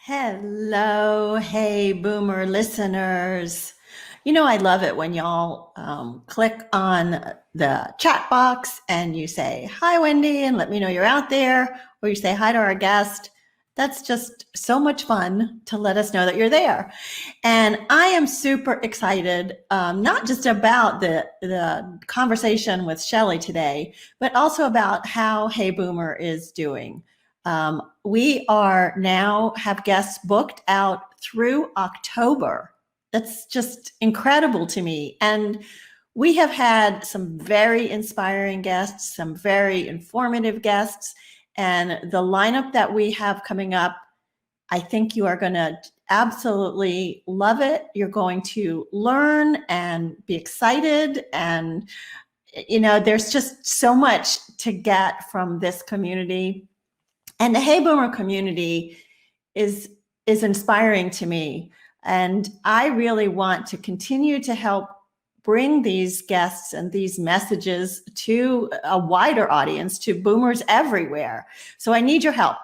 Hello, hey boomer listeners. I love it when y'all click on the chat box and you say, "Hi, Wendy," and let me know you're out there, or you say hi to our guest. That's just so much fun to let us know that you're there. And I am super excited, not just about the conversation with Shelley today, but also about how Hey Boomer is doing. We are now have guests booked out through October. That's just incredible to me. And we have had some very inspiring guests, some very informative guests, and the lineup that we have coming up, I think you are going to absolutely love it. You're going to learn and be excited. And, there's just so much to get from this community. And the Hey Boomer community is inspiring to me. And I really want to continue to help bring these guests and these messages to a wider audience, to boomers everywhere. So I need your help.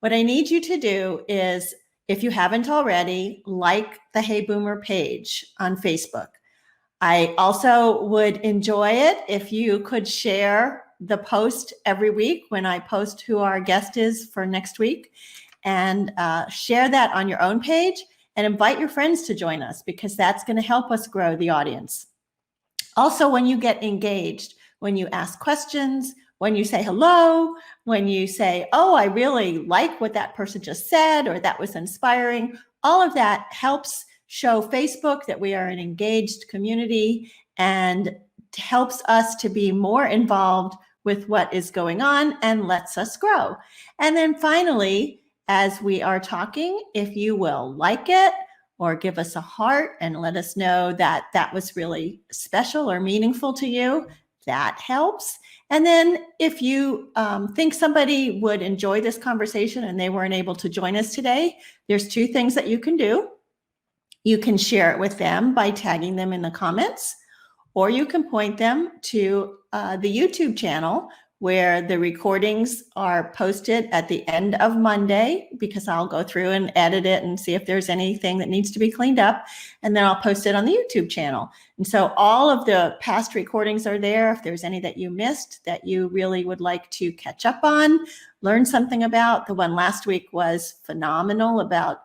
What I need you to do is, if you haven't already, like the Hey Boomer page on Facebook. I also would enjoy it if you could share the post every week when I post who our guest is for next week, and share that on your own page and invite your friends to join us, because that's going to help us grow the audience. Also, when you get engaged, when you ask questions, when you say hello, when you say, "Oh, I really like what that person just said," or "That was inspiring," all of that helps show Facebook that we are an engaged community and helps us to be more involved with what is going on and lets us grow. And then finally, as we are talking, if you will like it or give us a heart and let us know that that was really special or meaningful to you, that helps. And then if you think somebody would enjoy this conversation and they weren't able to join us today, there's two things that you can do. You can share it with them by tagging them in the comments, or you can point them to the YouTube channel, where the recordings are posted at the end of Monday, because I'll go through and edit it and see if there's anything that needs to be cleaned up, and then I'll post it on the YouTube channel. And so all of the past recordings are there. If there's any that you missed that you really would like to catch up on, learn something about, the one last week was phenomenal about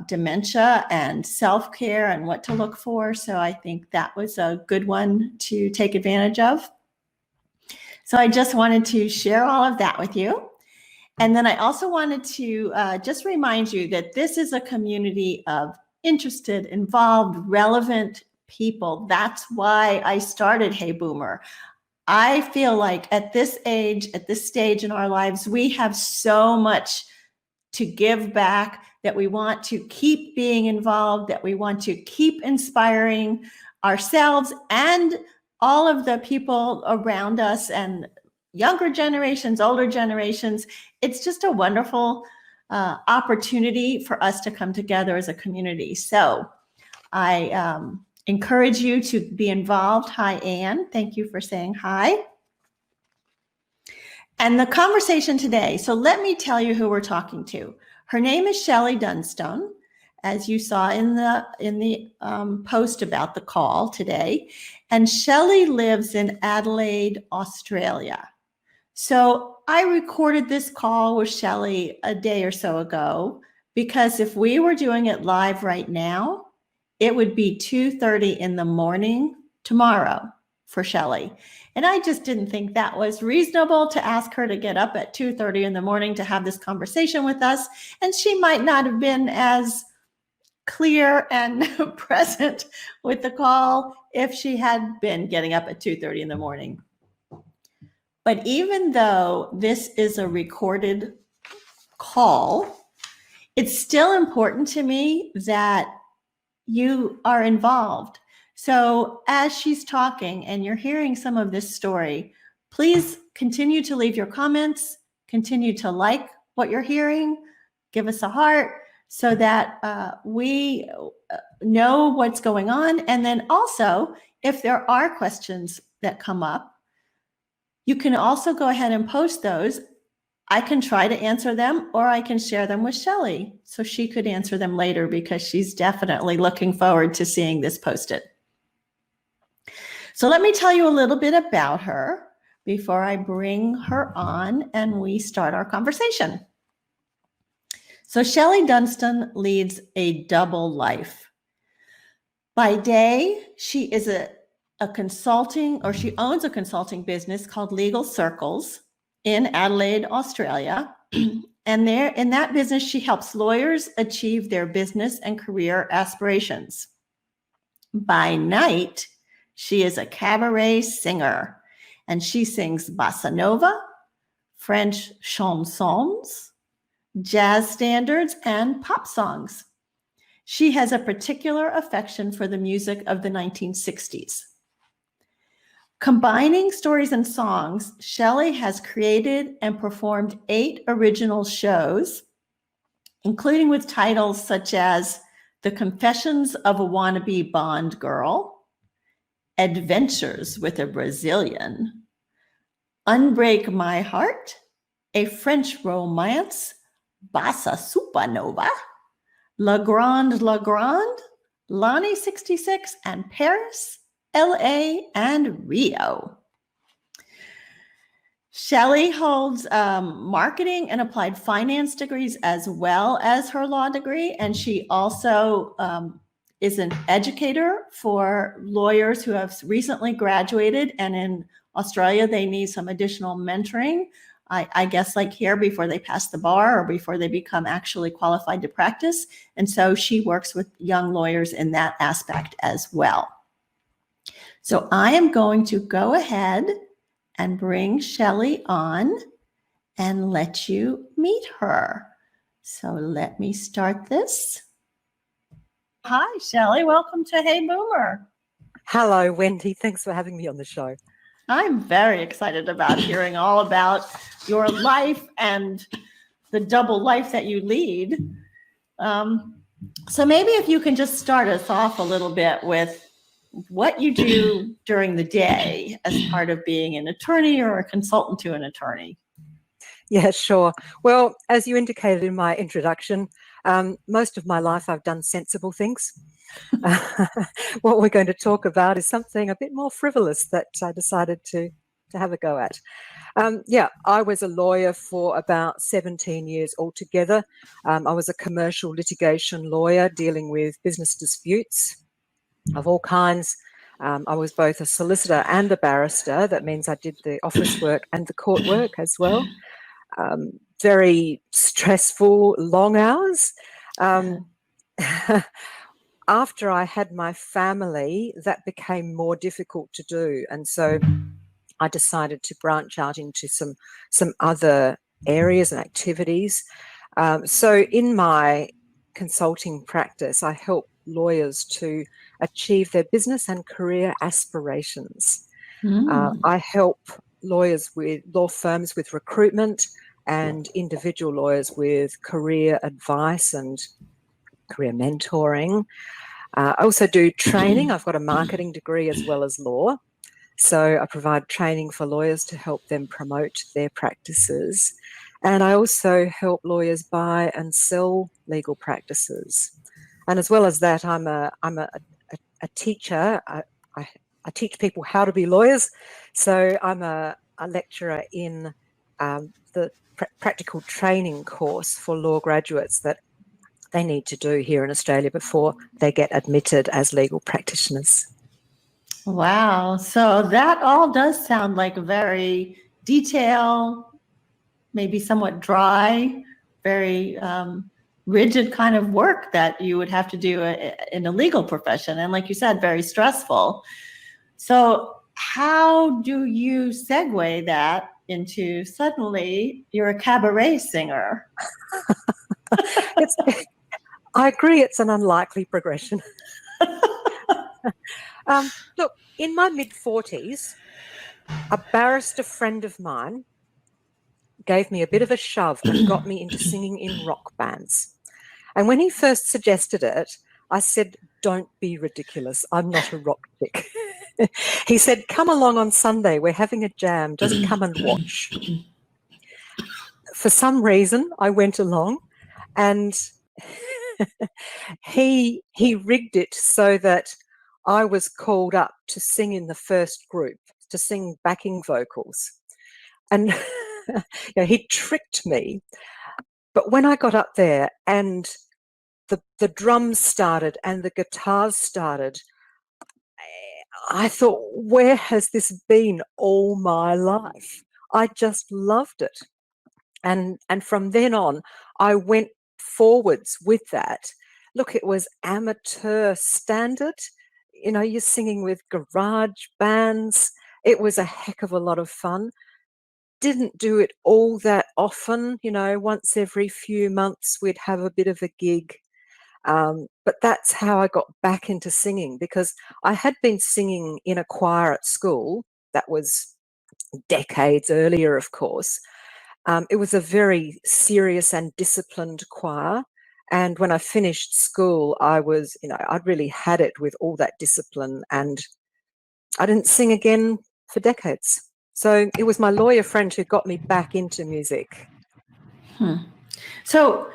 dementia and self-care and what to look for. So I think that was a good one to take advantage of. So I just wanted to share all of that with you. And then I also wanted to just remind you that this is a community of interested, involved, relevant people. That's why I started Hey Boomer. I feel like at this age, at this stage in our lives, we have so much to give back, that we want to keep being involved, that we want to keep inspiring ourselves and all of the people around us, and younger generations, older generations. It's just a wonderful opportunity for us to come together as a community. So I encourage you to be involved. Hi, Anne. Thank you for saying hi. And the conversation today, so let me tell you who we're talking to. Her name is Shelley Dunstone, as you saw in the post about the call today. And Shelley lives in Adelaide, Australia. So I recorded this call with Shelley a day or so ago, because if we were doing it live right now, it would be 2:30 in the morning tomorrow for Shelley. And I just didn't think that was reasonable to ask her to get up at 2:30 in the morning to have this conversation with us. And she might not have been as clear and present with the call if she had been getting up at 2:30 in the morning. But even though this is a recorded call, it's still important to me that you are involved. So as she's talking and you're hearing some of this story, please continue to leave your comments, continue to like what you're hearing, give us a heart, so that we know what's going on. And then also, if there are questions that come up, you can also go ahead and post those I can try to answer them, or I can share them with Shelley so she could answer them later, because she's definitely looking forward to seeing this posted. So let me tell you a little bit about her before I bring her on and we start our conversation. So Shelley Dunstone leads a double life. By day, she is a consulting, or she owns a consulting business called Legal Circles in Adelaide, Australia. And there, in that business, she helps lawyers achieve their business and career aspirations. By night, she is a cabaret singer, and she sings bossa nova, French chansons, jazz standards, and pop songs. She has a particular affection for the music of the 1960s. Combining stories and songs, Shelley has created and performed 8 original shows, including with titles such as The Confessions of a Wannabe Bond Girl, Adventures with a Brazilian, Unbreak My Heart, A French Romance, Bossa Supernova, La Grande, Lonnie 66, and Paris, LA, and Rio. Shelley holds marketing and applied finance degrees as well as her law degree, and she also is an educator for lawyers who have recently graduated, and in Australia they need some additional mentoring, I guess like here, before they pass the bar or before they become actually qualified to practice. And so she works with young lawyers in that aspect as well. So I am going to go ahead and bring Shelley on and let you meet her. So let me start this. Hi, Shelley. Welcome to Hey Boomer. Hello, Wendy. Thanks for having me on the show. I'm very excited about hearing all about your life and the double life that you lead. So maybe if you can just start us off a little bit with what you do during the day as part of being an attorney or a consultant to an attorney. Yeah, sure. Well, as you indicated in my introduction, most of my life I've done sensible things. What we're going to talk about is something a bit more frivolous that I decided to have a go at. I was a lawyer for about 17 years altogether. I was a commercial litigation lawyer dealing with business disputes of all kinds. I was both a solicitor and a barrister. That means I did the office work and the court work as well. Very stressful, long hours. After I had my family, that became more difficult to do. And so I decided to branch out into some other areas and activities. So in my consulting practice, I help lawyers to achieve their business and career aspirations. I help law firms with recruitment, and individual lawyers with career advice and career mentoring. I also do training. I've got a marketing degree as well as law. So I provide training for lawyers to help them promote their practices. And I also help lawyers buy and sell legal practices. And as well as that, I'm a teacher. I teach people how to be lawyers. So I'm a lecturer in the practical training course for law graduates that they need to do here in Australia before they get admitted as legal practitioners. Wow. So that all does sound like a very detailed, maybe somewhat dry, very rigid kind of work that you would have to do in a legal profession. And like you said, very stressful. So how do you segue that into suddenly you're a cabaret singer? I agree, it's an unlikely progression. Look, in my mid-40s, a barrister friend of mine gave me a bit of a shove and got me into singing in rock bands. And when he first suggested it, I said, "Don't be ridiculous. I'm not a rock chick." He said, "Come along on Sunday. We're having a jam. Just come and watch." for some reason, I went along, and he rigged it so that I was called up to sing in the first group, to sing backing vocals. And he tricked me. But when I got up there and the drums started and the guitars started, I thought, where has this been all my life? I just loved it. And from then on, I went forwards with that. Look, it was amateur standard. You're singing with garage bands. It was a heck of a lot of fun. Didn't do it all that often. Once every few months we'd have a bit of a gig. But that's how I got back into singing, because I had been singing in a choir at school. That was decades earlier, of course. It was a very serious and disciplined choir. And when I finished school, I was, I'd really had it with all that discipline, and I didn't sing again for decades. So it was my lawyer friend who got me back into music. So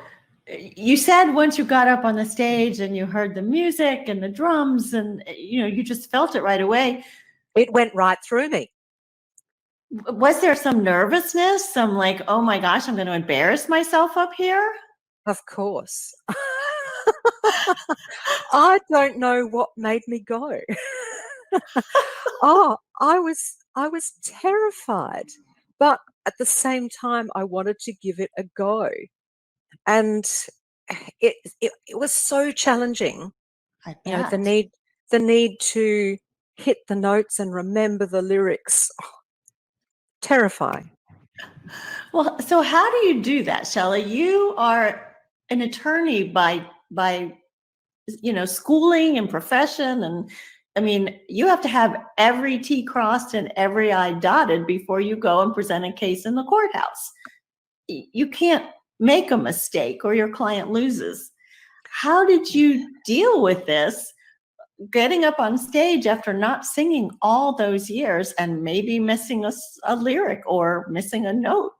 you said once you got up on the stage and you heard the music and the drums and, you just felt it right away. It went right through me. Was there some nervousness? Some like, oh my gosh, I'm going to embarrass myself up here? Of course. I don't know what made me go. I was terrified, but at the same time, I wanted to give it a go, and it was so challenging. I bet. The need to hit the notes and remember the lyrics. Terrifying. Well, so how do you do that, Shelley? You are an attorney by schooling and profession, and I mean, you have to have every T crossed and every I dotted before you go and present a case in the courthouse. You can't make a mistake or your client loses. How did you deal with this, getting up on stage after not singing all those years and maybe missing a lyric or missing a note?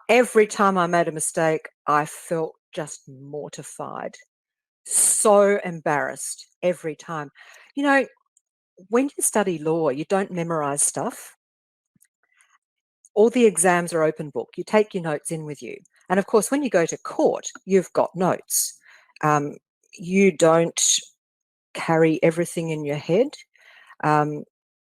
Every time I made a mistake, I felt just mortified, so embarrassed every time. When you study law, you don't memorize stuff. All the exams are open book. You take your notes in with you. And of course, when you go to court, you've got notes. You don't carry everything in your head.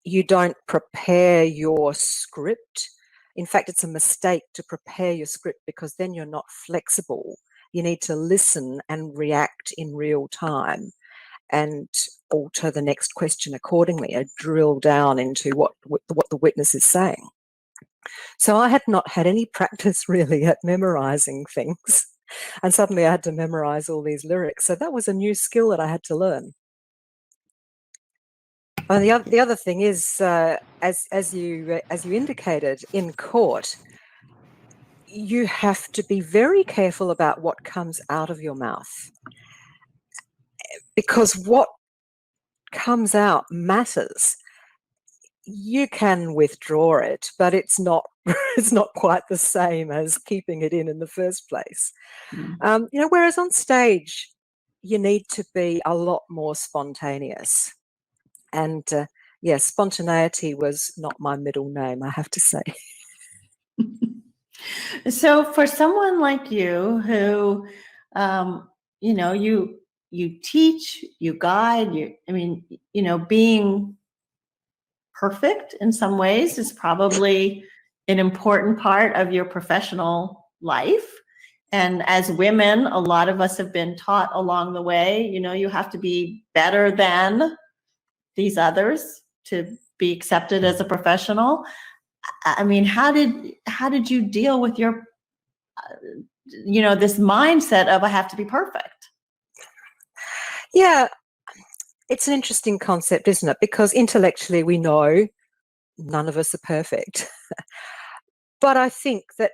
You don't prepare your script. In fact, it's a mistake to prepare your script, because then you're not flexible. You need to listen and react in real time and alter the next question accordingly, or drill down into what the witness is saying. So I had not had any practice really at memorizing things, and suddenly I had to memorize all these lyrics. So that was a new skill that I had to learn. And the other thing is, as you indicated, in court, you have to be very careful about what comes out of your mouth, because what comes out matters. You can withdraw it, but it's not quite the same as keeping it in the first place. Whereas on stage, you need to be a lot more spontaneous. And spontaneity was not my middle name, I have to say. So for someone like you who, you teach, you guide, being perfect in some ways is probably an important part of your professional life. And as women, a lot of us have been taught along the way, you have to be better than these others to be accepted as a professional. I mean, how did you deal with your, this mindset of I have to be perfect? Yeah, it's an interesting concept, isn't it? Because intellectually we know none of us are perfect. But I think that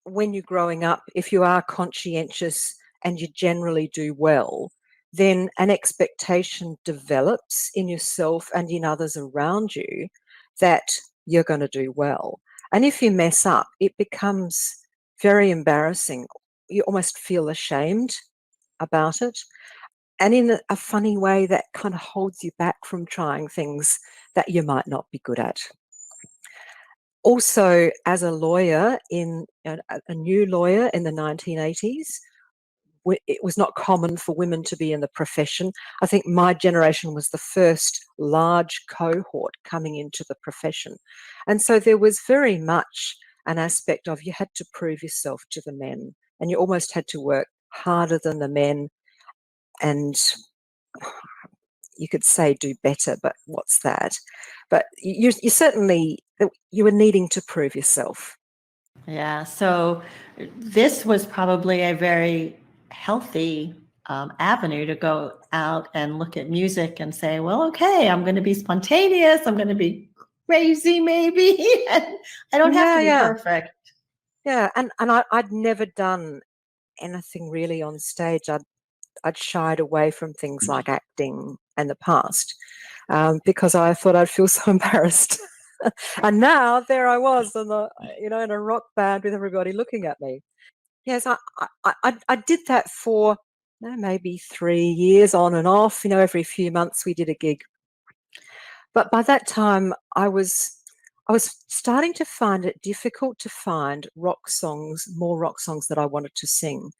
when you're growing up, if you are conscientious and you generally do well, then an expectation develops in yourself and in others around you that you're going to do well. And if you mess up, it becomes very embarrassing. You almost feel ashamed about it. And in a funny way, that kind of holds you back from trying things that you might not be good at. Also, as a lawyer, a new lawyer in the 1980s, it was not common for women to be in the profession. I think my generation was the first large cohort coming into the profession. And so there was very much an aspect of you had to prove yourself to the men, and you almost had to work harder than the men, and you could say do better, but what's that? But you certainly, you were needing to prove yourself. Yeah. So this was probably a very healthy avenue to go out and look at music and say, well, okay, I'm going to be spontaneous. I'm going to be crazy, maybe. And I don't have to be perfect. Yeah. And I'd never done anything really on stage. I'd shied away from things like acting in the past because I thought I'd feel so embarrassed. And now there I was in in a rock band with everybody looking at me. Yes, I did that for maybe 3 years on and off. Every few months we did a gig. But by that time, I was starting to find it difficult to find more rock songs that I wanted to sing.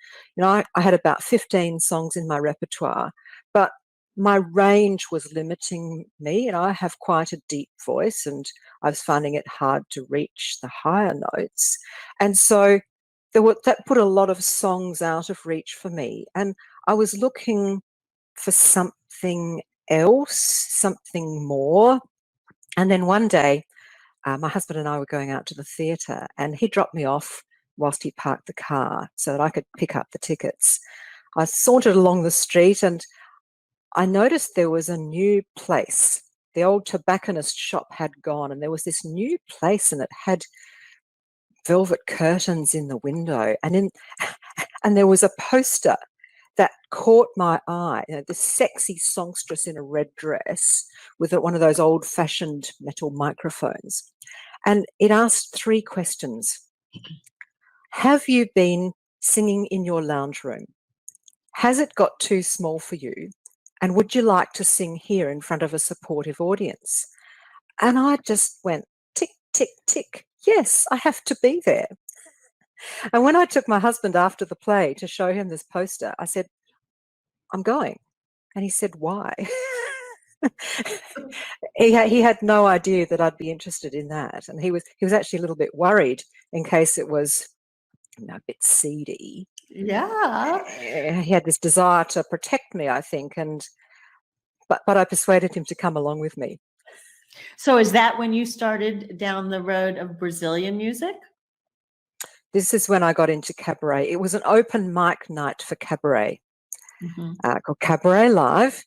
I had about 15 songs in my repertoire, but my range was limiting me. I have quite a deep voice, and I was finding it hard to reach the higher notes. And so that put a lot of songs out of reach for me. And I was looking for something else, something more. And then one day, my husband and I were going out to the theatre, and he dropped me off whilst he parked the car so that I could pick up the tickets. I sauntered along the street, and I noticed there was a new place. The old tobacconist shop had gone, and there was this new place, and it had velvet curtains in the window, and there was a poster that caught my eye. This sexy songstress in a red dress with one of those old-fashioned metal microphones. And it asked 3 questions. Have you been singing in your lounge room? Has it got too small for you? And would you like to sing here in front of a supportive audience? And I just went, tick, tick, tick. Yes, I have to be there. And when I took my husband after the play to show him this poster, I said, I'm going. And he said, why? He had no idea that I'd be interested in that. And he was actually a little bit worried in case it was a bit seedy. Yeah. He had this desire to protect me, I think. But I persuaded him to come along with me. So is that when you started down the road of Brazilian music? This is when I got into cabaret. It was an open mic night for cabaret, called Cabaret Live.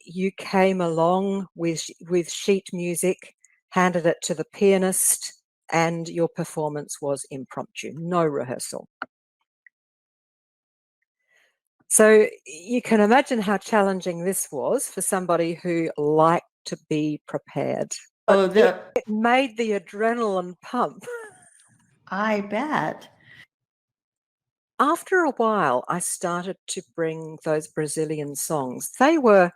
You came along with sheet music, handed it to the pianist, and your performance was impromptu, no rehearsal. So you can imagine how challenging this was for somebody who liked to be prepared. But it made the adrenaline pump. I bet. After a while, I started to bring those Brazilian songs. They were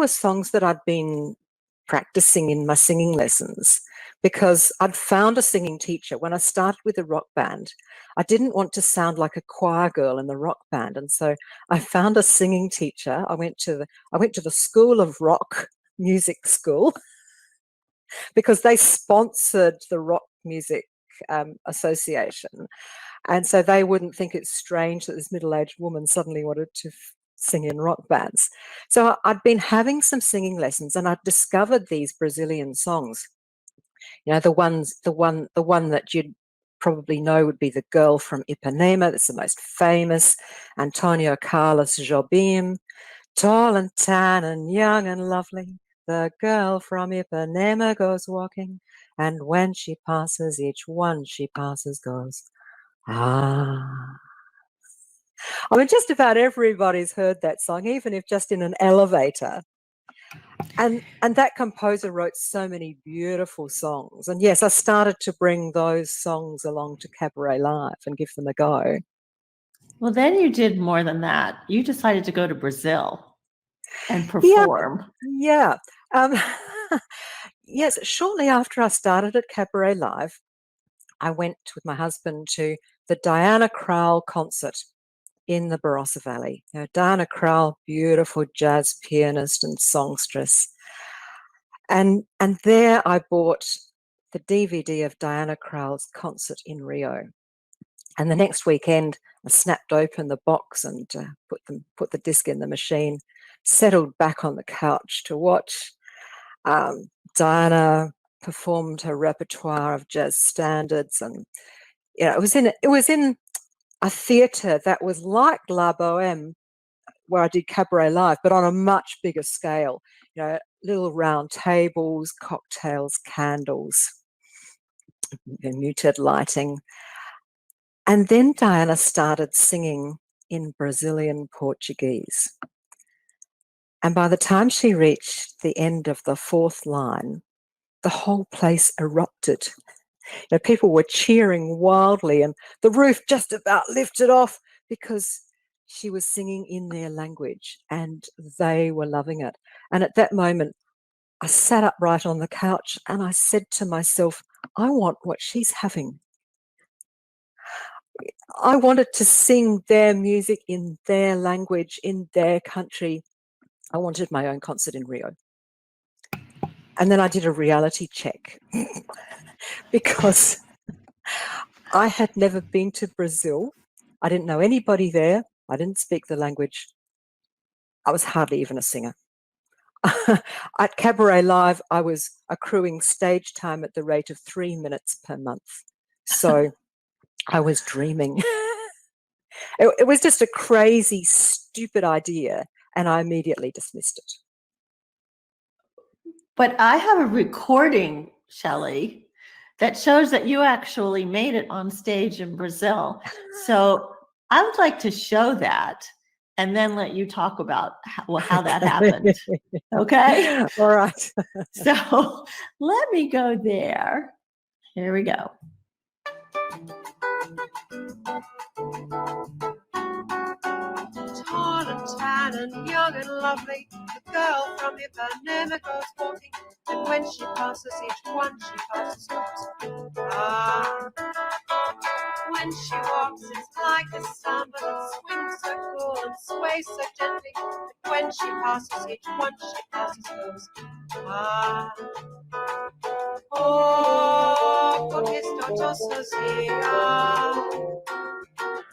songs that I'd been practicing in my singing lessons because I'd found a singing teacher. When I started with a rock band, I didn't want to sound like a choir girl in the rock band, and so I found a singing teacher. I went to the School of Rock Music School because they sponsored the Rock Music Association. And so they wouldn't think it's strange that this middle-aged woman suddenly wanted to sing in rock bands. So I'd been having some singing lessons, and I'd discovered these Brazilian songs. The one that you'd probably know would be The Girl from Ipanema. That's the most famous. Antonio Carlos Jobim. Tall and tan and young and lovely, the girl from Ipanema goes walking, and when she passes, each one she passes goes, ah. I mean, just about everybody's heard that song, even if just in an elevator. And that composer wrote so many beautiful songs. And yes, I started to bring those songs along to Cabaret Live and give them a go. Well, then you did more than that. You decided to go to Brazil and Yeah, perform. yeah. Um, yes, shortly after I started at Cabaret Live, I went with my husband to the Diana Krall concert in the Barossa Valley. You know, Diana Krall, beautiful jazz pianist and songstress. And there I bought the DVD of Diana Krall's concert in Rio. And the next weekend, I snapped open the box and put the disc in the machine, settled back on the couch to watch Diana performed her repertoire of jazz standards, and it was in a theatre that was like La Boheme, where I did Cabaret Live, but on a much bigger scale. Little round tables, cocktails, candles, muted lighting. And then Diana started singing in Brazilian Portuguese. And by the time she reached the end of the fourth line, the whole place erupted. People were cheering wildly, and the roof just about lifted off because she was singing in their language and they were loving it. And at that moment, I sat upright on the couch and I said to myself, I want what she's having. I wanted to sing their music in their language, in their country. I wanted my own concert in Rio. And then I did a reality check because I had never been to Brazil. I didn't know anybody there. I didn't speak the language. I was hardly even a singer. At Cabaret Live, I was accruing stage time at the rate of 3 minutes per month. So I was dreaming. It was just a crazy, stupid idea, and I immediately dismissed it. But I have a recording, Shelley, that shows that you actually made it on stage in Brazil. So I would like to show that and then let you talk about how that happened. Okay? All right. So let me go there. Here we go. Tall and tan and young and lovely, the girl from Ipanema goes walking, and when she passes each one, she passes goes. Ah, when she walks, it's like a samba that swings so cool and sways so gently, that when she passes each one, she passes goes. Ah, oh, porque estou tão sozinha.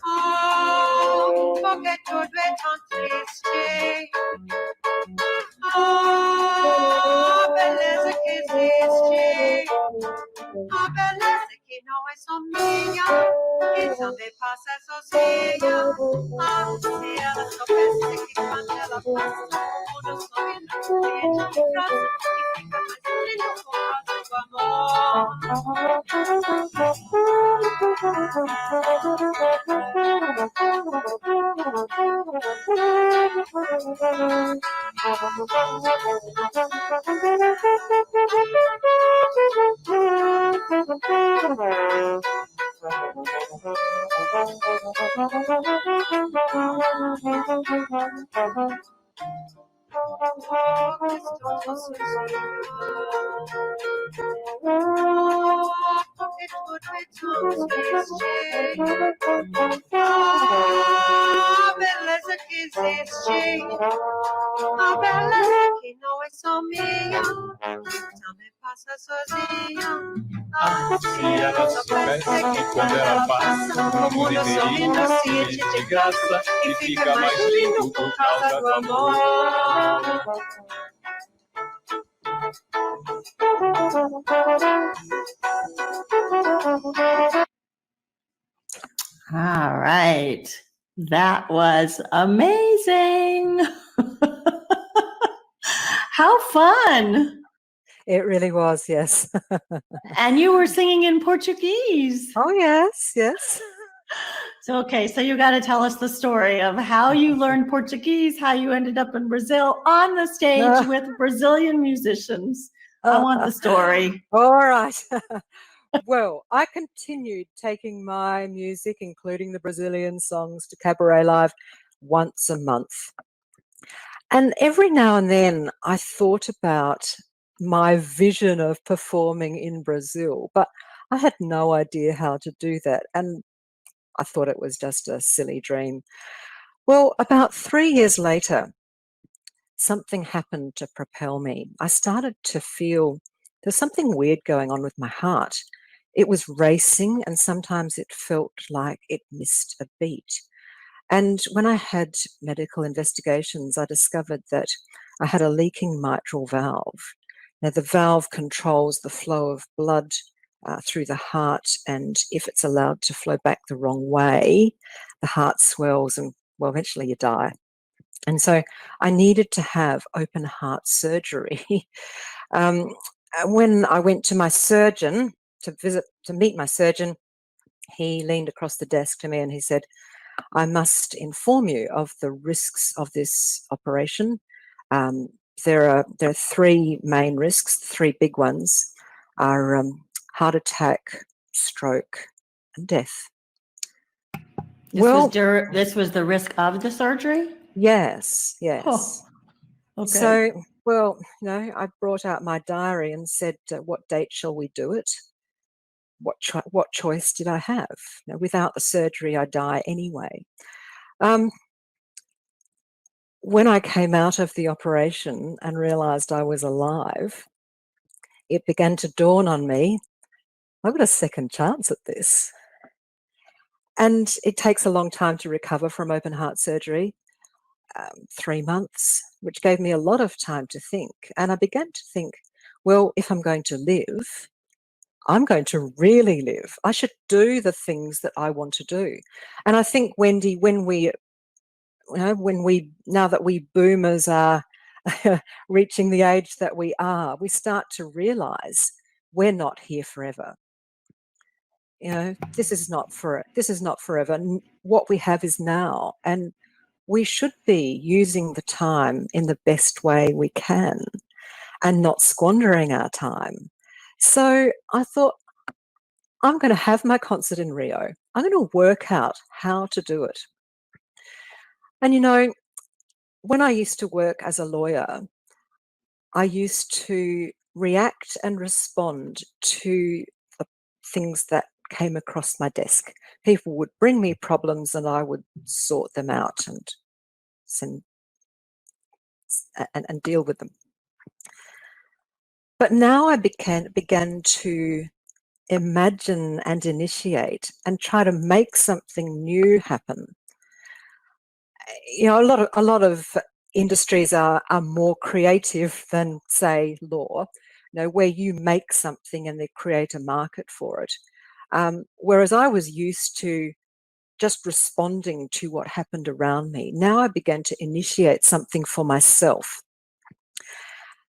Oh, porque tudo é tão triste. Oh, beleza que existe. A beleza que não é só minha, que também passa sozinha. Ah, se ela soubesse que quando ela passa, o mundo sorri na frente de graça e fica mais lindo por causa do amor. A beleza que existe, a beleza que não é só minha, também passa sozinha. Ah, se ela soubesse que quando ela passa, o mundo sorrindo se enche de graça e fica mais lindo por causa do amor. All right. That was amazing. How fun. It really was, yes. And you were singing in Portuguese. Oh, yes, yes. So, okay, so you got to tell us the story of how you learned Portuguese, how you ended up in Brazil on the stage with Brazilian musicians. I want the story. All right. Well, I continued taking my music, including the Brazilian songs, to Cabaret Live once a month. And every now and then I thought about my vision of performing in Brazil, but I had no idea how to do that. And I thought it was just a silly dream. Well, about 3 years later, something happened to propel me. I started to feel there's something weird going on with my heart. It was racing, and sometimes it felt like it missed a beat. And when I had medical investigations, I discovered that I had a leaking mitral valve. Now, the valve controls the flow of blood through the heart, and if it's allowed to flow back the wrong way, the heart swells and, well, eventually you die. And so I needed to have open heart surgery. um, when I went to my surgeon to meet my surgeon, he leaned across the desk to me and he said, I must inform you of the risks of this operation. There are three main risks. Three big ones are heart attack, stroke, and death. This was the risk of the surgery? Yes. Oh, okay. So, I brought out my diary and said, what date shall we do it? What choice did I have? Without the surgery, I die anyway. When I came out of the operation and realized I was alive, it began to dawn on me, I've got a second chance at this. And it takes a long time to recover from open heart surgery, 3 months, which gave me a lot of time to think. And I began to think, well, if I'm going to live, I'm going to really live. I should do the things that I want to do. And I think, Wendy, now that we boomers are reaching the age that we are, we start to realize we're not here forever. This is not forever. What we have is now, and we should be using the time in the best way we can and not squandering our time. So I thought, I'm going to have my concert in Rio. I'm going to work out how to do it. And when I used to work as a lawyer, I used to react and respond to the things that came across my desk. People would bring me problems and I would sort them out and deal with them. But now I began to imagine and initiate and try to make something new happen. A lot of industries are more creative than, say, law, where you make something and they create a market for it. Whereas I was used to just responding to what happened around me. Now I began to initiate something for myself.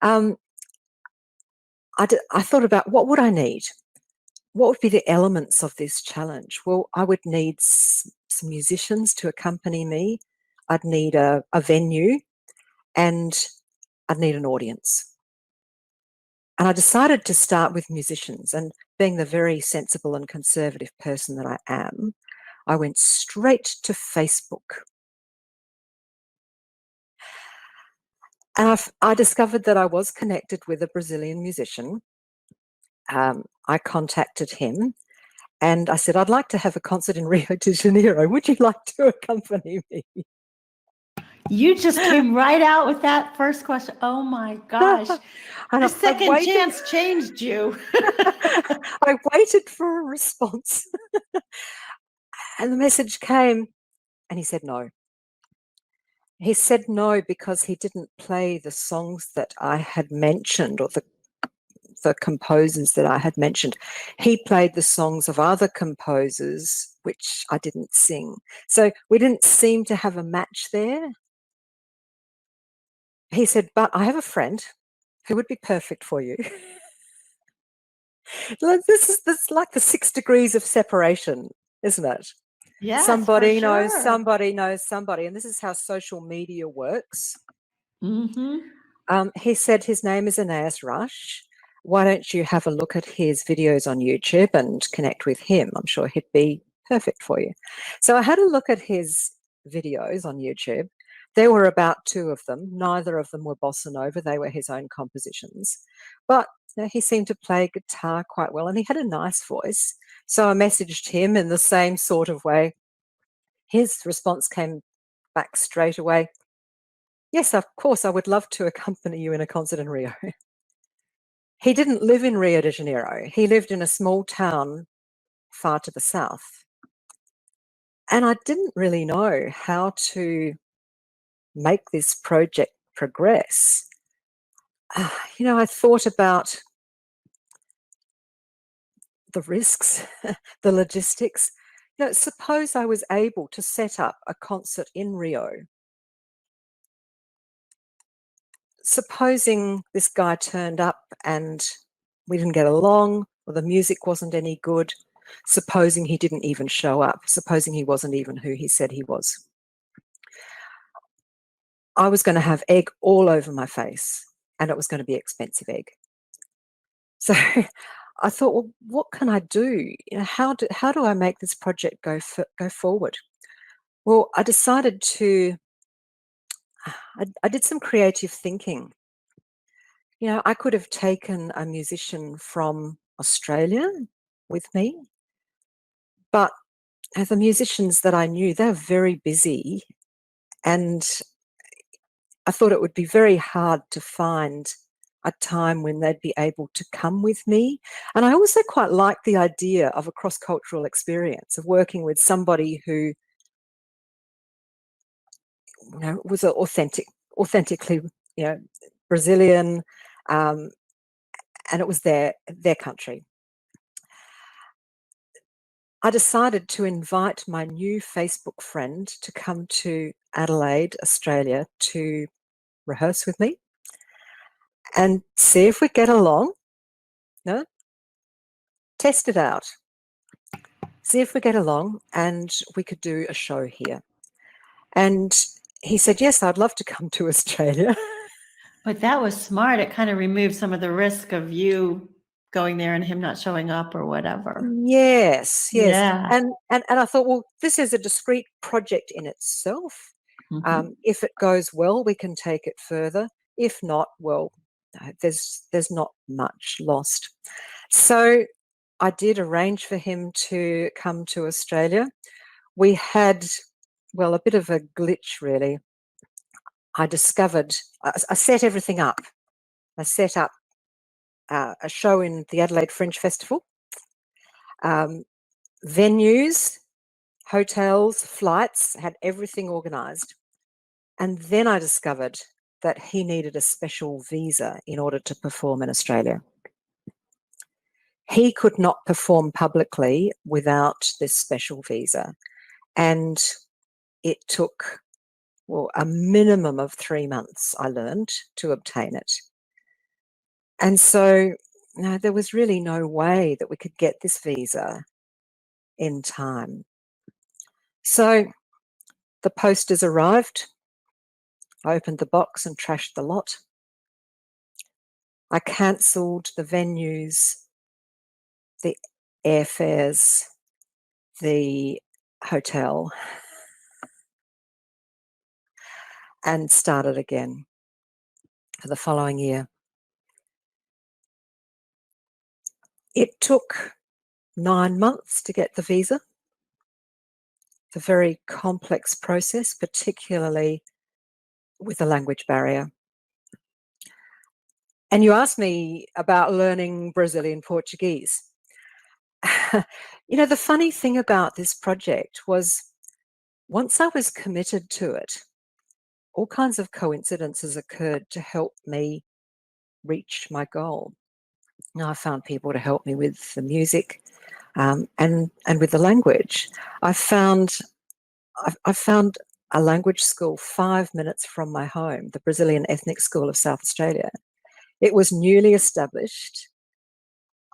I thought about, what would I need? What would be the elements of this challenge? Well, I would need some musicians to accompany me. I'd need a venue, and I'd need an audience. And I decided to start with musicians, and being the very sensible and conservative person that I am, I went straight to Facebook. And I discovered that I was connected with a Brazilian musician. I contacted him and I said, I'd like to have a concert in Rio de Janeiro. Would you like to accompany me? You just came right out with that first question. Oh my gosh. The second chance changed you. I waited for a response. And the message came and he said no. He said no because he didn't play the songs that I had mentioned, or the composers that I had mentioned. He played the songs of other composers, which I didn't sing. So we didn't seem to have a match there. He said, but I have a friend who would be perfect for you. This is like the 6 degrees of separation, isn't it? Yes, for Somebody knows sure. somebody knows somebody. And this is how social media works. Mm-hmm. He said his name is Aeneas Rush. Why don't you have a look at his videos on YouTube and connect with him? I'm sure he'd be perfect for you. So I had a look at his videos on YouTube. There were about 2 of them. Neither of them were bossa nova. They were his own compositions. But he seemed to play guitar quite well and he had a nice voice. So I messaged him in the same sort of way. His response came back straight away. Yes, of course, I would love to accompany you in a concert in Rio. He didn't live in Rio de Janeiro. He lived in a small town far to the south. And I didn't really know how to make this project progress. I thought about the risks, the logistics. Suppose I was able to set up a concert in Rio. Supposing this guy turned up and we didn't get along, or the music wasn't any good, supposing he didn't even show up, supposing he wasn't even who he said he was. I was going to have egg all over my face, and it was going to be expensive egg. So I thought, well, what can I do? How do I make this project go forward? Well, I decided I did some creative thinking. I could have taken a musician from Australia with me, but the musicians that I knew, they're very busy, and I thought it would be very hard to find a time when they'd be able to come with me. And I also quite like the idea of a cross-cultural experience, of working with somebody who was authentically Brazilian, and it was their country. I decided to invite my new Facebook friend to come to Adelaide, Australia, to rehearse with me and see if we get along. Test it out. See if we get along and we could do a show here. And he said, yes, I'd love to come to Australia. But that was smart. It kind of removed some of the risk of you going there and him not showing up or whatever. Yes. Yeah. And I thought, well, this is a discrete project in itself. Mhm. If it goes well, we can take it further. If not, well, there's not much lost. So I did arrange for him to come to Australia. We had, a bit of a glitch, really. I set everything up. I set up a show in the Adelaide Fringe Festival, venues, hotels, flights, had everything organised. And then I discovered that he needed a special visa in order to perform in Australia. He could not perform publicly without this special visa. And it took, a minimum of 3 months, I learned, to obtain it. And so there was really no way that we could get this visa in time. So the posters arrived. I opened the box and trashed the lot. I cancelled the venues, the airfares, the hotel, and started again for the following year. It took 9 months to get the visa. It's a very complex process, particularly with the language barrier. And you asked me about learning Brazilian Portuguese. The funny thing about this project was once I was committed to it, all kinds of coincidences occurred to help me reach my goal. I found people to help me with the music and with the language. I found a language school 5 minutes from my home, the Brazilian Ethnic School of South Australia. It was newly established.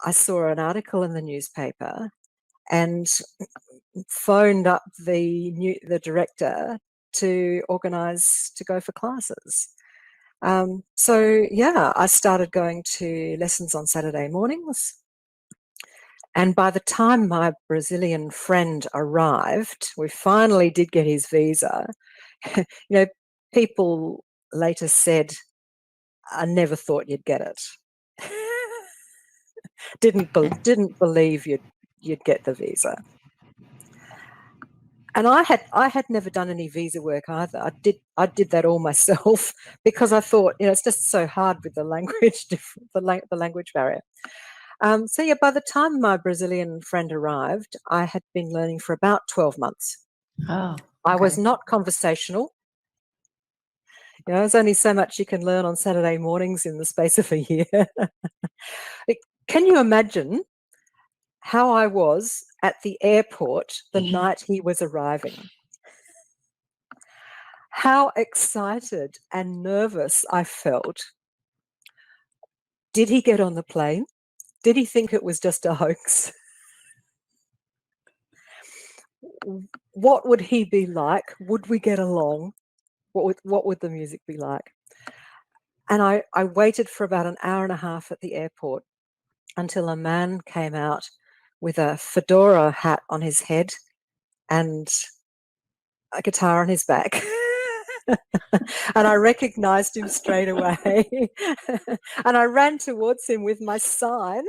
I saw an article in the newspaper and phoned up the director to organise to go for classes. So yeah, I started going to lessons on Saturday mornings. And by the time my Brazilian friend arrived, we finally did get his visa. You know, people later said, I never thought you'd get it. didn't believe you'd get the visa. And I had never done any visa work either. I did that all myself because I thought, it's just so hard with the language the language barrier. So yeah, by the time my Brazilian friend arrived, I had been learning for about 12 months. Oh, I was okay. not conversational. There's only so much you can learn on Saturday mornings in the space of a year. Can you imagine how I was at the airport the night he was arriving? How excited and nervous I felt. Did he get on the plane? Did he think it was just a hoax? What would he be like? Would we get along? What would the music be like? And I waited for about an hour and a half at the airport until a man came out with a fedora hat on his head and a guitar on his back. And I recognized him straight away. And I ran towards him with my sign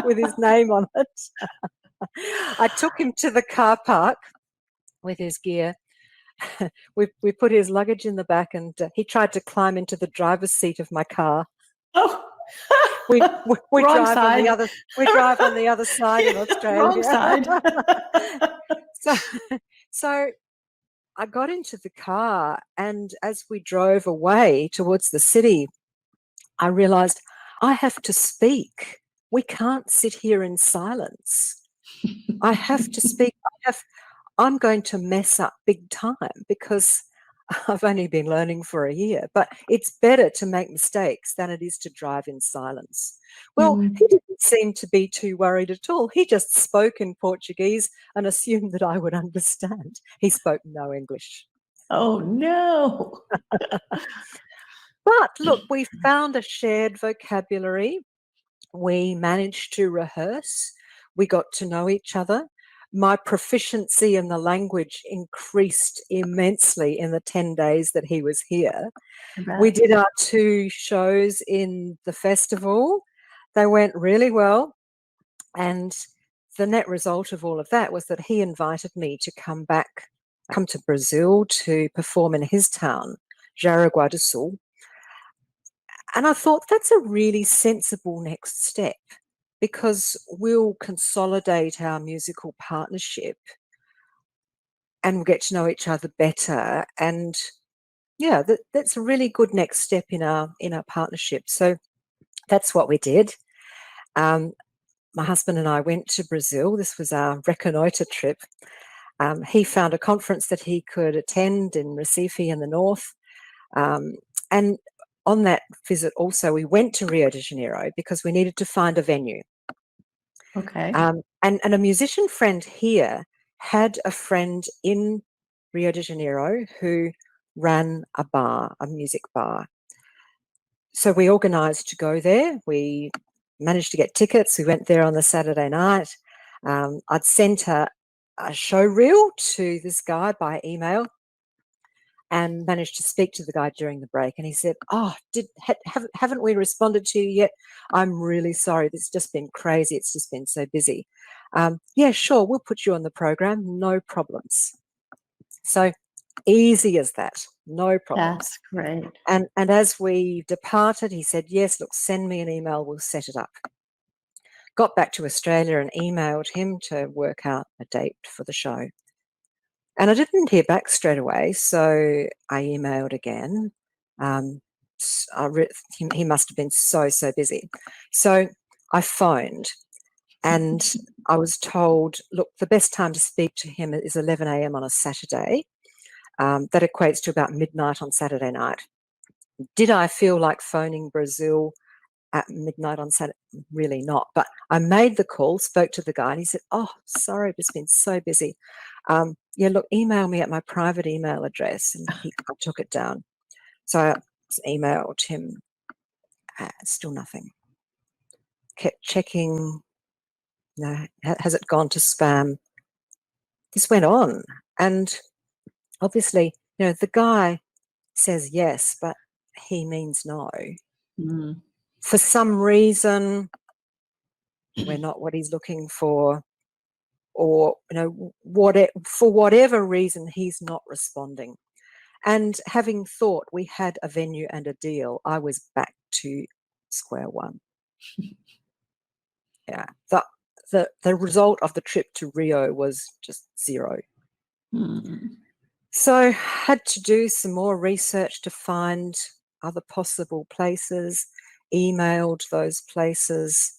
with his name on it. I took him to the car park with his gear. We put his luggage in the back, and he tried to climb into the driver's seat of my car. Oh, We wrong drive side. we drive on the other side in Australia. Wrong side. So I got into the car, and as we drove away towards the city, I realized I have to speak. We can't sit here in silence. I have to speak. I'm going to mess up big time because I've only been learning for a year, but it's better to make mistakes than it is to drive in silence. Well, he didn't seem to be too worried at all. He just spoke in Portuguese and assumed that I would understand. He spoke no English. Oh, no. But look, we found a shared vocabulary. We managed to rehearse. We got to know each other. My proficiency in the language increased immensely in the 10 days that he was here. We did our 2 shows in the festival. They went really well. And the net result of all of that was that he invited me to come to Brazil to perform in his town, Jaraguá do Sul. And I thought that's a really sensible next step, because we'll consolidate our musical partnership and we'll get to know each other better. And yeah, that's a really good next step in our partnership. So that's what we did. My husband and I went to Brazil. This was our reconnoiter trip. He found a conference that he could attend in Recife in the north. And on that visit also, we went to Rio de Janeiro because we needed to find a venue. Okay. And a musician friend here had a friend in Rio de Janeiro who ran a music bar. So we organised to go there. We managed to get tickets. We went there on the Saturday night. I'd sent a show reel to this guy by email and managed to speak to the guy during the break. And he said, haven't we responded to you yet? I'm really sorry. It's just been crazy. It's just been so busy. Yeah, sure. We'll put you on the program. No problems. So easy as that. No problems. That's great. And as we departed, he said, yes, look, send me an email. We'll set it up. Got back to Australia and emailed him to work out a date for the show. And I didn't hear back straight away, so I emailed again. He must have been so busy. So I phoned, and I was told, look, the best time to speak to him is 11 a.m. on a Saturday. That equates to about midnight on Saturday night. Did I feel like phoning Brazil at midnight on Saturday. Really not. But I made the call, spoke to the guy, and he said, "Oh, sorry, I've just been so busy. Yeah, look, email me at my private email address." And I took it down. So I emailed him. Still nothing. Kept checking. No, has it gone to spam? This went on. And obviously, the guy says yes, but he means no. Mm. For some reason, we're not what he's looking for, or for whatever reason, he's not responding. And having thought we had a venue and a deal, I was back to square one. Yeah, the result of the trip to Rio was just zero. Mm. So had to do some more research to find other possible places, emailed those places,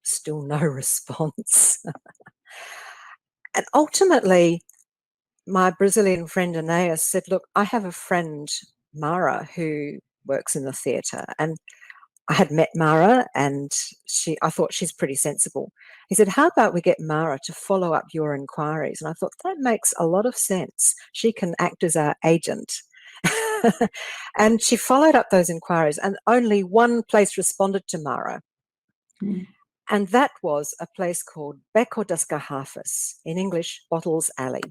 still no response. And ultimately, my Brazilian friend Anais said, "Look, I have a friend, Mara, who works in the theatre." And I had met Mara, and I thought she's pretty sensible. He said, "How about we get Mara to follow up your inquiries?" And I thought that makes a lot of sense. She can act as our agent. And she followed up those inquiries, and only one place responded to Mara. Mm. And that was a place called Beco das Garrafas, in English, Bottles Alley.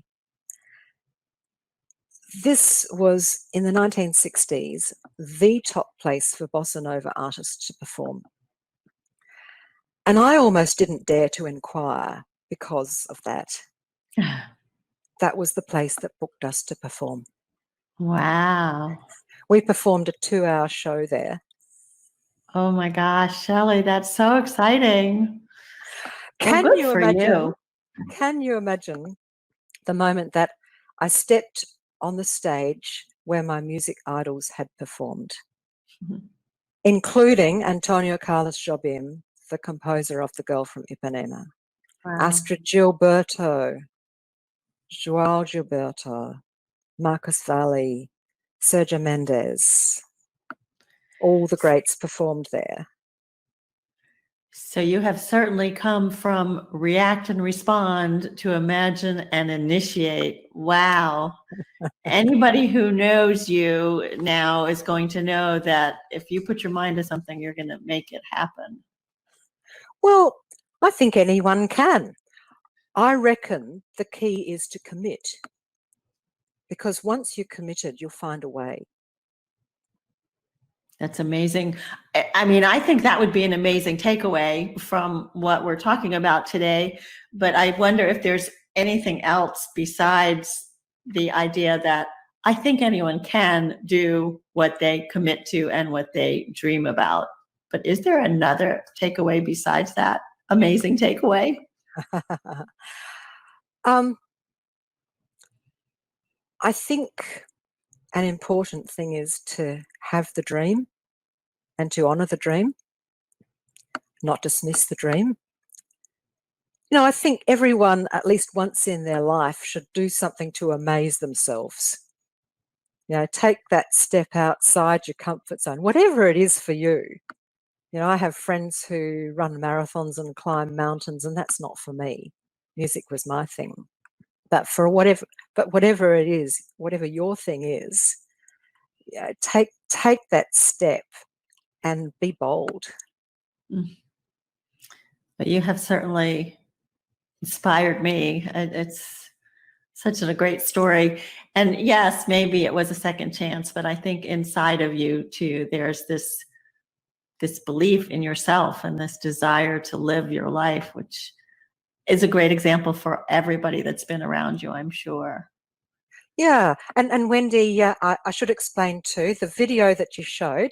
This was, in the 1960s, the top place for bossa nova artists to perform. And I almost didn't dare to inquire because of that. That was the place that booked us to perform. Wow. We performed a 2-hour show there. Oh my gosh, Shelley, that's so exciting. Can good you for imagine? you. Can you imagine the moment that I stepped on the stage where my music idols had performed, including Antonio Carlos Jobim, the composer of The Girl from Ipanema, Wow. Astrid Gilberto, João Gilberto, Marcus Valle, Sergio Mendes. All the greats performed there. So you have certainly come from react and respond to imagine and initiate. Wow. Anybody who knows you now is going to know that if you put your mind to something, you're going to make it happen. Well, I think anyone can. I reckon the key is to commit, because once you're committed, you'll find a way. That's amazing. I mean, I think that would be an amazing takeaway from what we're talking about today. But I wonder if there's anything else besides the idea that I think anyone can do what they commit to and what they dream about. But is there another takeaway besides that amazing takeaway? I think an important thing is to have the dream and to honour the dream, not dismiss the dream. I think everyone, at least once in their life, should do something to amaze themselves. Take that step outside your comfort zone, whatever it is for you. I have friends who run marathons and climb mountains, and that's not for me. Music was my thing. But whatever it is, whatever your thing is, take that step and be bold. But you have certainly inspired me. It's such a great story. And yes, maybe it was a second chance, but I think inside of you too, there's this belief in yourself and this desire to live your life, which is a great example for everybody that's been around you, I'm sure. Yeah. And Wendy, I should explain too, the video that you showed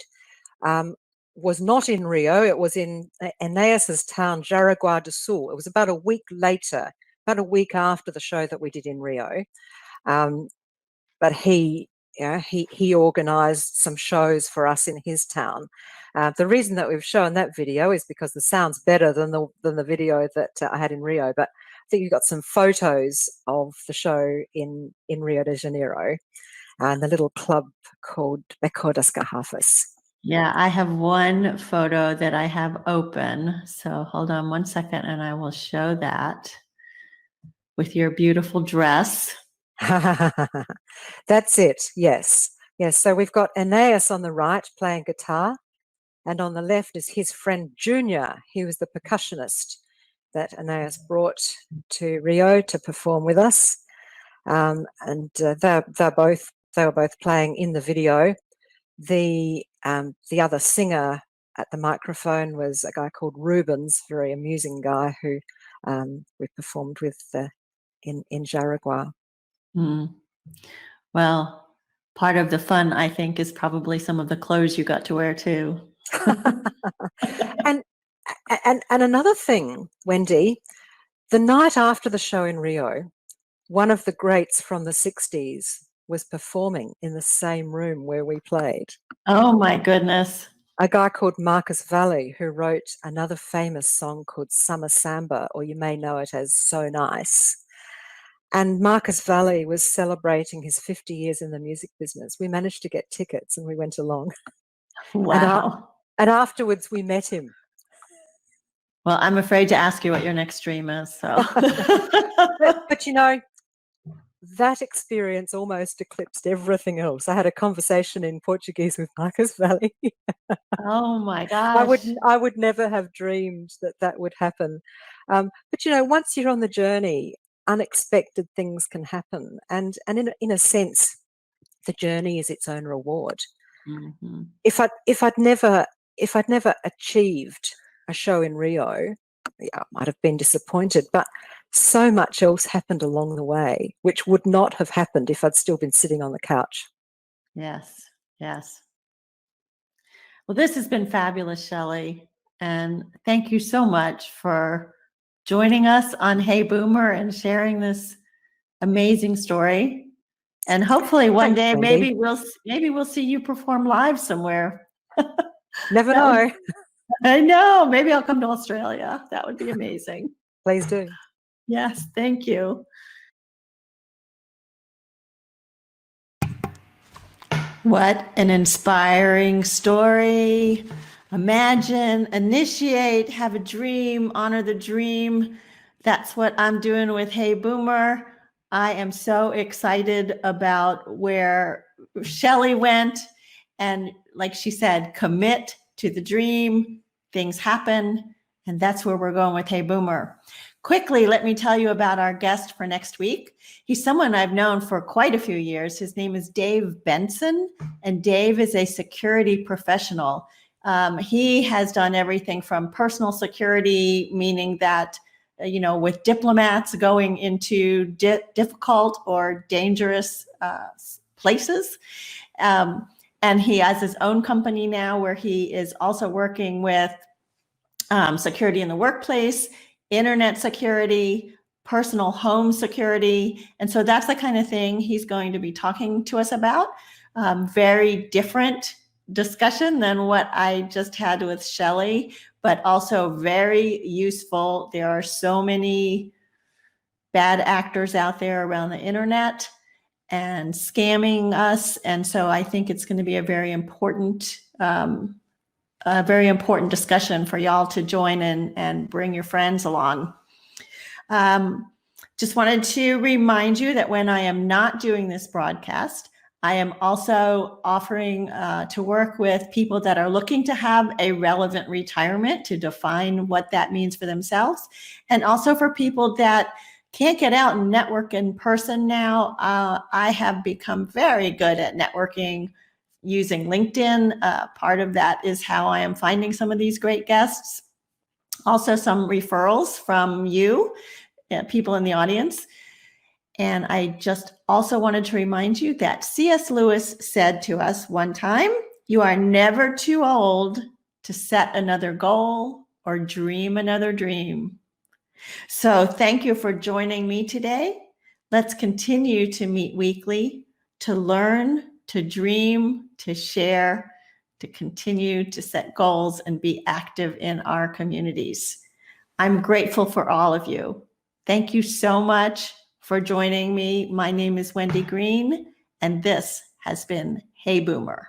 was not in Rio. It was in Enéas's town, Jaraguá do Sul. It was about a week later, about a week after the show that we did in Rio. But he organised some shows for us in his town. The reason that we've shown that video is because the sound's better than the video that I had in Rio. But I think you've got some photos of the show in Rio de Janeiro, and the little club called Beco das Garrafas. Yeah, I have one photo that I have open. So hold on one second and I will show that with your beautiful dress. That's it. Yes. Yes. So we've got Aeneas on the right playing guitar, and on the left is his friend Junior. He was the percussionist that Aeneas brought to Rio to perform with us. And they were both playing in the video. The other singer at the microphone was a guy called Rubens, very amusing guy who we performed with in Jaraguá. Well, part of the fun, I think, is probably some of the clothes you got to wear too. and another thing, Wendy, the night after the show in Rio, one of the greats from the 60s was performing in the same room where we played. Oh my goodness. A guy called Marcus Valle, who wrote another famous song called Summer Samba, or you may know it as So Nice. And Marcus Valle was celebrating his 50 years in the music business. We managed to get tickets and we went along. Wow. And afterwards we met him. Well, I'm afraid to ask you what your next dream is. So, but you know, that experience almost eclipsed everything else. I had a conversation in Portuguese with Marcus Valle. oh my gosh. I would never have dreamed that would happen. But you know, once you're on the journey, unexpected things can happen, and in a sense, the journey is its own reward. Mm-hmm. If I'd never achieved a show in Rio, yeah, I might have been disappointed, but so much else happened along the way, which would not have happened if I'd still been sitting on the couch. Yes, yes. Well, this has been fabulous, Shelley. And thank you so much for joining us on Hey Boomer and sharing this amazing story. And hopefully one day maybe we'll see you perform live somewhere. Never know. I know. Maybe I'll come to Australia. That would be amazing. Please do. Yes, thank you. What an inspiring story. Imagine, initiate, have a dream, honor the dream. That's what I'm doing with Hey Boomer. I am so excited about where Shelley went. And like she said, commit to the dream. Things happen. And that's where we're going with Hey Boomer. Quickly, let me tell you about our guest for next week. He's someone I've known for quite a few years. His name is Dave Benson, and Dave is a security professional. He has done everything from personal security, meaning that, with diplomats going into difficult or dangerous places. And he has his own company now where he is also working with security in the workplace, internet security, personal home security. And so that's the kind of thing he's going to be talking to us about. Very different discussion than what I just had with Shelley, but also very useful. There are so many bad actors out there around the internet and scamming us. And so I think it's going to be a very important discussion for y'all to join and bring your friends along. Just wanted to remind you that when I am not doing this broadcast, I am also offering to work with people that are looking to have a relevant retirement, to define what that means for themselves, and also for people that can't get out and network in person now. I have become very good at networking using LinkedIn. Part of that is how I am finding some of these great guests. Also some referrals from you, people in the audience. And I just also wanted to remind you that C.S. Lewis said to us one time, "You are never too old to set another goal or dream another dream." So thank you for joining me today. Let's continue to meet weekly, to learn, to dream, to share, to continue to set goals and be active in our communities. I'm grateful for all of you. Thank you so much for joining me. My name is Wendy Green, and this has been Hey Boomer.